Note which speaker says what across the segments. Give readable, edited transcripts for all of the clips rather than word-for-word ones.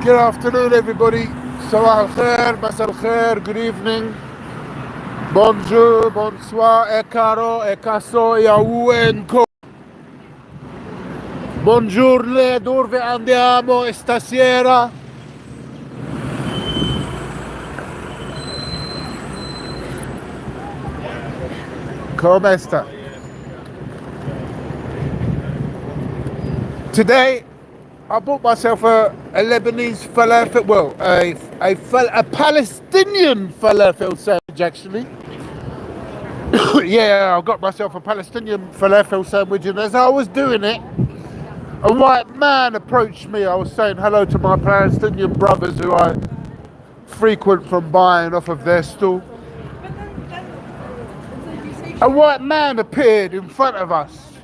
Speaker 1: Good afternoon, everybody. Sabah al khair, masal khair, good evening, bonjour, bonsoir, e caro, e caso, e auenco. Buongiorno, dove andiamo stasera? Come sta? Today, I bought myself a Lebanese falafel, well, a Palestinian falafel sandwich, actually. Yeah, I got myself a Palestinian falafel sandwich, and as I was doing it, a white man approached me. I was saying hello to my Palestinian brothers who I frequent from buying off of their stall. A white man appeared in front of us.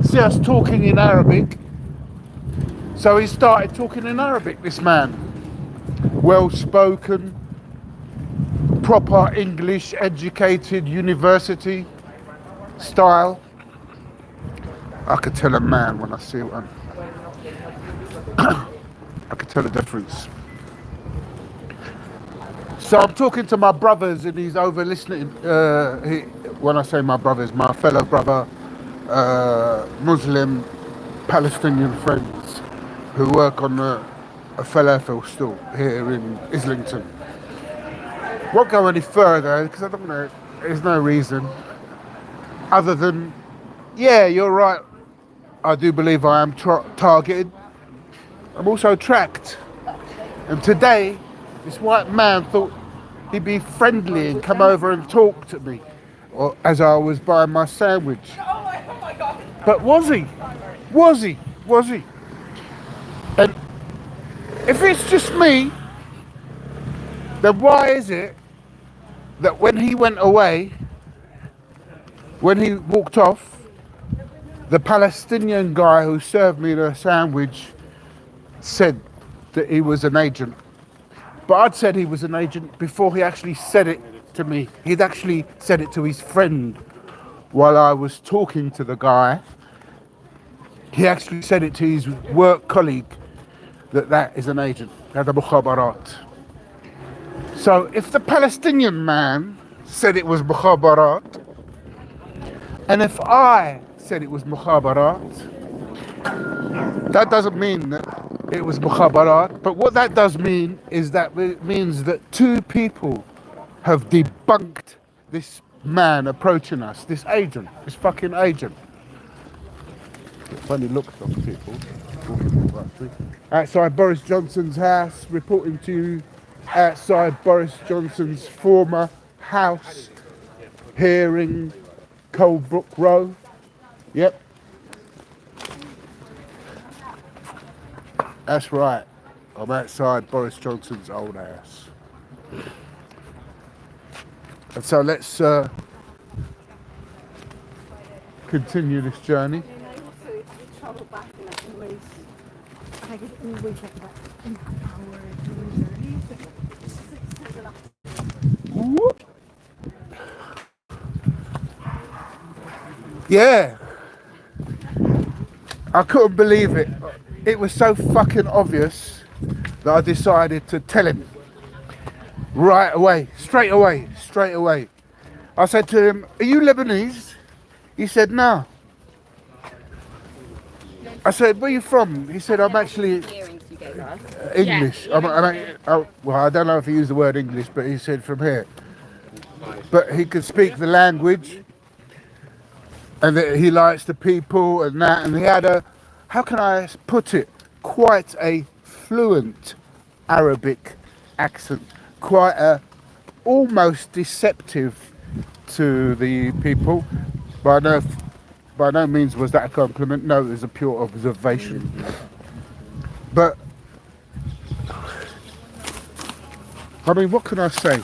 Speaker 1: See us talking in Arabic. So he started talking in Arabic, this man. Well spoken, proper English, educated, university style. I could tell a man when I see one. I could tell the difference. So I'm talking to my brothers and he's over listening. When I say my brothers, my fellow brother, Muslim, Palestinian friends who work on a falafel stall here in Islington. Won't go any further because I don't know, there's no reason other than, yeah, you're right. I do believe I am targeted. I'm also tracked. And today, this white man thought he'd be friendly and come over and talk to me, or as I was buying my sandwich. But was he? Was he? Was he? And if it's just me, then why is it that when he went away, when he walked off, the Palestinian guy who served me the sandwich said that he was an agent? But I'd said he was an agent before he actually said it to me. He'd actually said it to his friend while I was talking to the guy. He actually said it to his work colleague that is an agent. هذا مخابرات. So if the Palestinian man said it was mukhabarat, and if I said it was mukhabarat, that doesn't mean that it was mukhabarat. But what that does mean is that it means that two people have debunked this man approaching us, this agent, this fucking agent. Funny looks of people. Outside Boris Johnson's house, reporting to you outside Boris Johnson's former house here in Colebrook Road. Yep. That's right. I'm outside Boris Johnson's old house. And so let's continue this journey. Yeah, I couldn't believe it. It was so fucking obvious that I decided to tell him right away, straight away. I said to him, "Are you Lebanese?" He said, "No." I said, "Where are you from?" He said, "I'm actually English." Well, I don't know if he used the word English, but he said from here. But he could speak the language, and that he likes the people and that, and he had a, how can I put it, quite a fluent Arabic accent, quite a, almost deceptive to the people. By no means was that a compliment. No, it was a pure observation. But I mean, what can I say?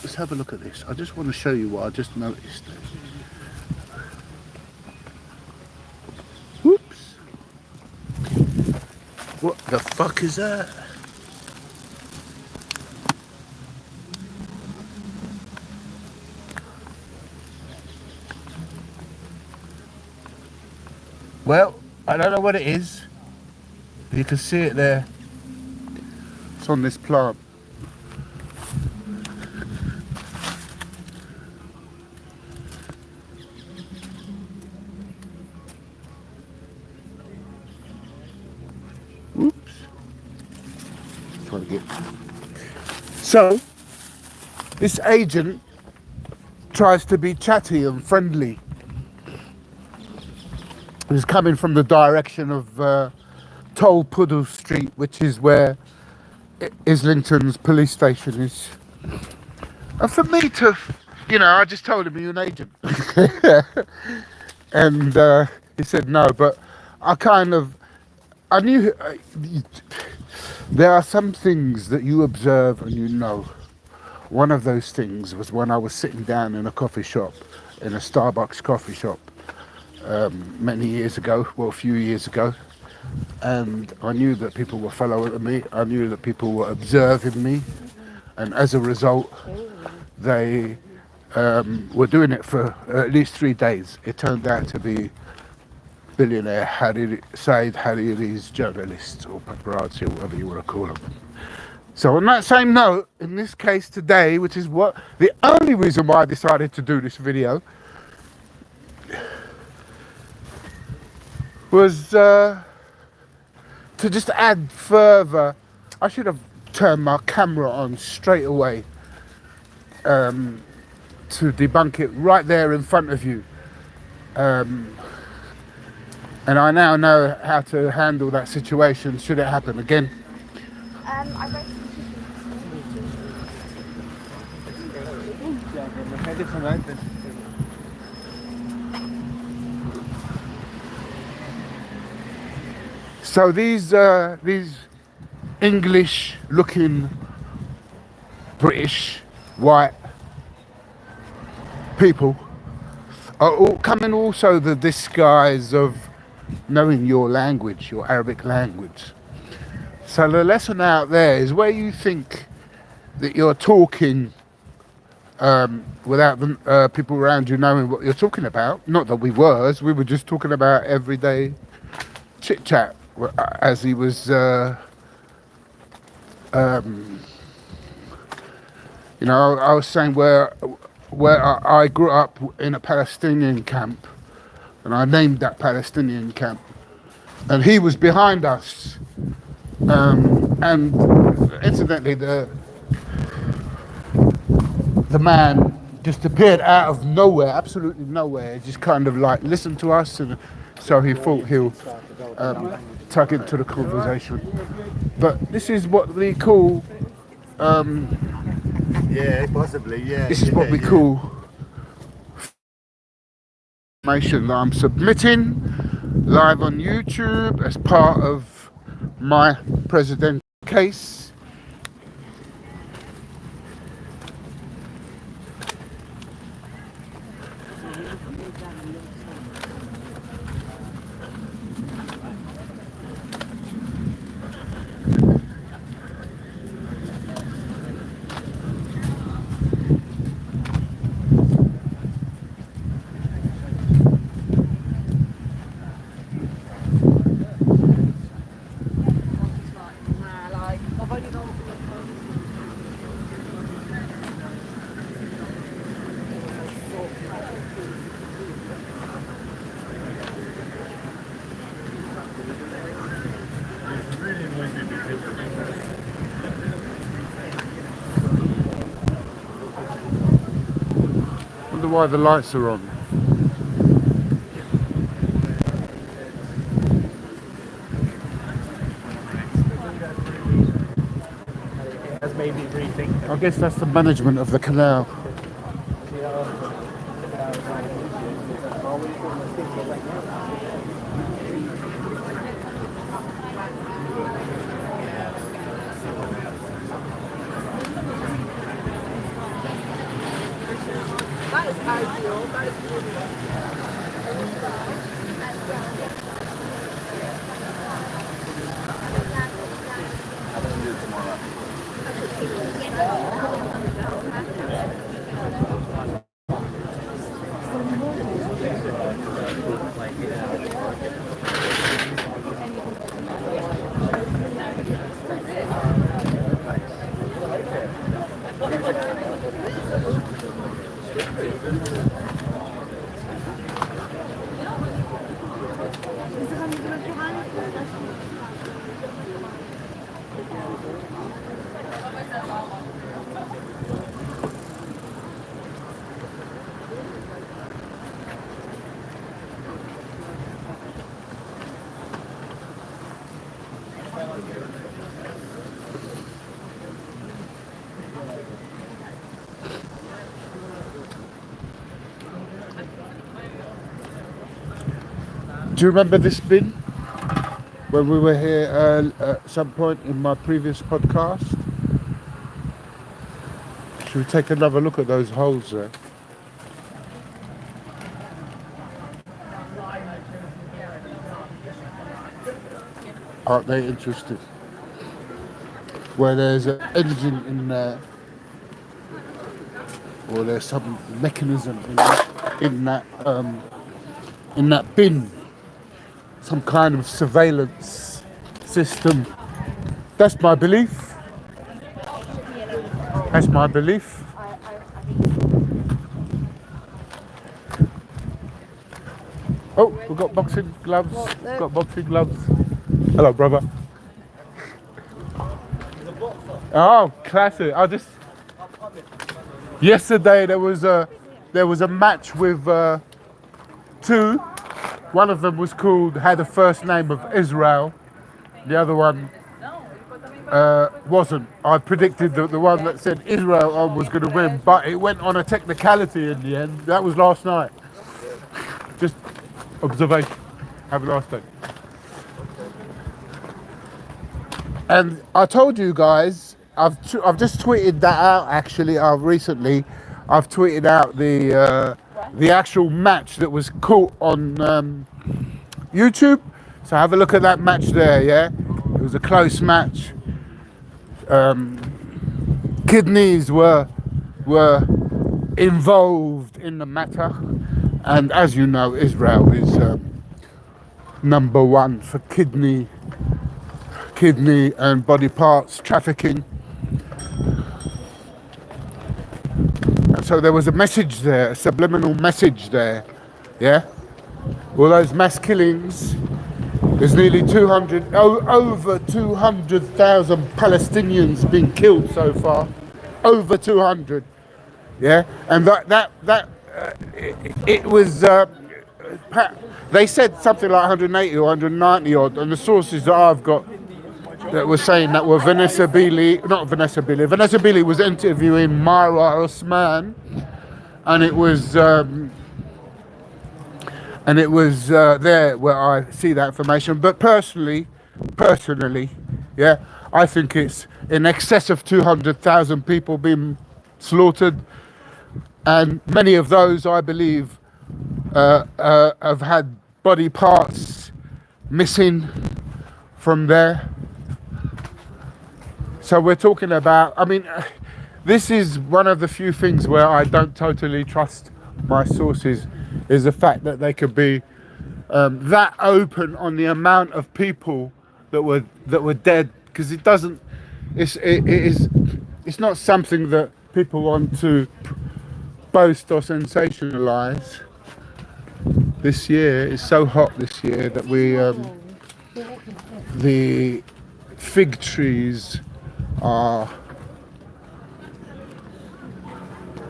Speaker 1: Let's have a look at this. I just want to show you what I just noticed. Whoops. What the fuck is that? Well, I don't know what it is. You can see it there. on this plant. Oops. Trying to get. So, this agent tries to be chatty and friendly. He's coming from the direction of Tolpuddle Street, which is where Islington's police station is. And for me to, I just told him you're an agent. And he said no, but I knew there are some things that you observe and you know. One of those things was when I was sitting down in a coffee shop, in a Starbucks coffee shop, many years ago, a few years ago, and I knew that people were following me, I knew that people were observing me, and as a result, they were doing it for at least 3 days. It turned out to be billionaire Saeed Hariri's journalists, or paparazzi, or whatever you want to call them. So on that same note, in this case today, which is the only reason why I decided to do this video, was to just add further. I should have turned my camera on straight away to debunk it right there in front of you. And I now know how to handle that situation should it happen again. So these English-looking British white people are all coming also the disguise of knowing your language, your Arabic language. So the lesson out there is where you think that you're talking without the people around you knowing what you're talking about. Not that we were just talking about everyday chit chat as he was I was saying where I grew up in a Palestinian camp, and I named that Palestinian camp, and he was behind us, and incidentally the man just appeared out of nowhere, absolutely nowhere, just kind of like listened to us, and so he thought he'll tuck into the conversation. But this is what we call this is what we call information that I'm submitting live on YouTube as part of my presidential case. Wonder why the lights are on. I guess that's the management of the canal.
Speaker 2: That is ideal. That is beautiful.
Speaker 1: Do you remember this bin when we were here at some point in my previous podcast? Should we take another look at those holes there? Aren't they interesting? Where there's an engine in there, or there's some mechanism in that bin, some kind of surveillance system. That's my belief. That's my belief. Oh, we've got boxing gloves. Got boxing gloves. Hello, brother. Oh, classic. Yesterday there was a match with two. One of them had the first name of Israel. The other one wasn't. I predicted that the one that said Israel was going to win, but it went on a technicality in the end. That was last night. Just observation. Have a nice day. And I told you guys, I've just tweeted that out. Actually, I've tweeted out the actual match that was caught on YouTube. So have a look at that match there. Yeah, it was a close match. Kidneys were involved in the matter, and as you know, Israel is number one for kidney and body parts trafficking. And so there was a message there, a subliminal message there. Yeah, all those mass killings. There's nearly over 200,000 Palestinians been killed so far. Over 200. Yeah, and it was. They said something like 180 or 190 odd, and the sources that I've got that were saying that were Vanessa Beeley was interviewing Myra Osman, and it was there where I see that information. But personally, yeah, I think it's in excess of 200,000 people being slaughtered, and many of those, I believe, have had body parts missing from there. So we're talking about, this is one of the few things where I don't totally trust my sources, is the fact that they could be that open on the amount of people that were dead, because it's not something that people want to boast or sensationalize. This year is so hot this year that the fig trees are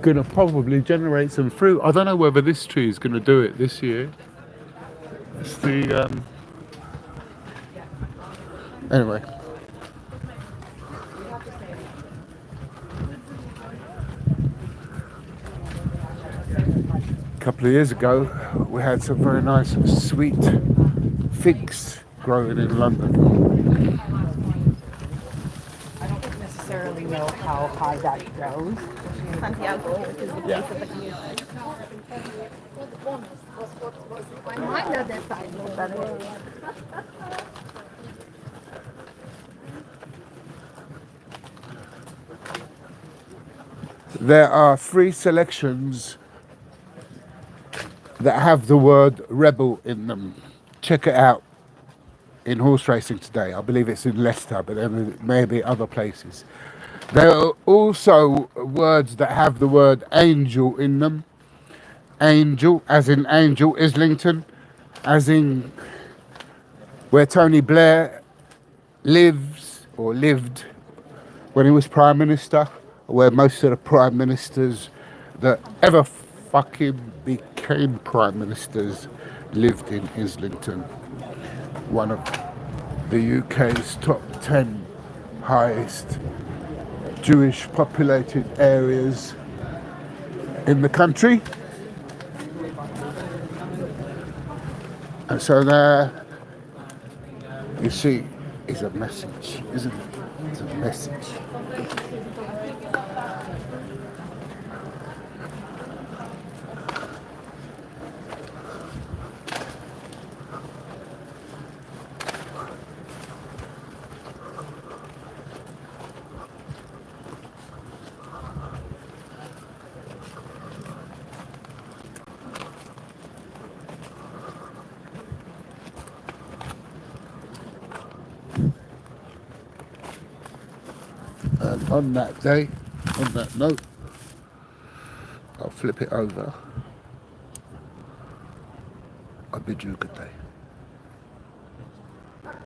Speaker 1: going to probably generate some fruit. I don't know whether this tree is going to do it this year. It's the anyway. A couple of years ago, we had some very nice sweet figs growing in London.
Speaker 2: I don't necessarily know how high that goes. Santiago, which is the place of the community. Mine does that side a little better.
Speaker 1: There are 3 selections that have the word rebel in them. Check it out in horse racing today. I believe it's in Leicester, but then maybe other places. There are also words that have the word angel in them. Angel, as in Angel Islington, as in where Tony Blair lives or lived when he was Prime Minister, where most of the Prime Ministers that ever fucking became Prime Ministers lived in Islington, one of the UK's top 10 highest Jewish populated areas in the country. And so there, you see, is a message, isn't it? It's a message. And on that day, on that note, I'll flip it over. I bid you a good day.